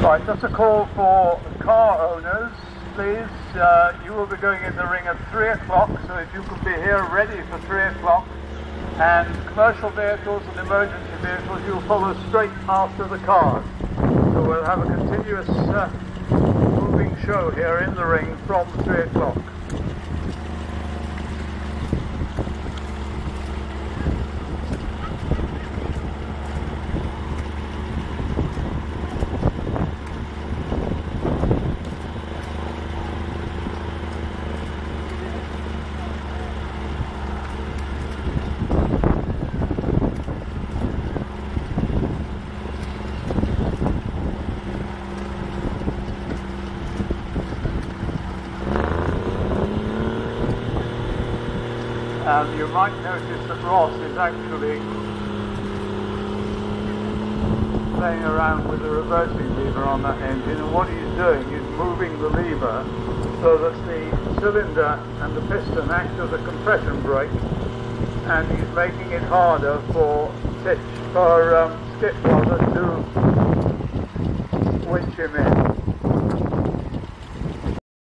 Right, just a call for car owners, please. You will be going in the ring at 3 o'clock, so if you can be here ready for 3 o'clock. And commercial vehicles and emergency vehicles, you'll follow straight after the cars. So we'll have a continuous moving show here in the ring from 3 o'clock. And you might notice that Ross is actually playing around with the reversing lever on that engine, and what he's doing is moving the lever so that the cylinder and the piston act as a compression brake, and he's making it harder for skip rather to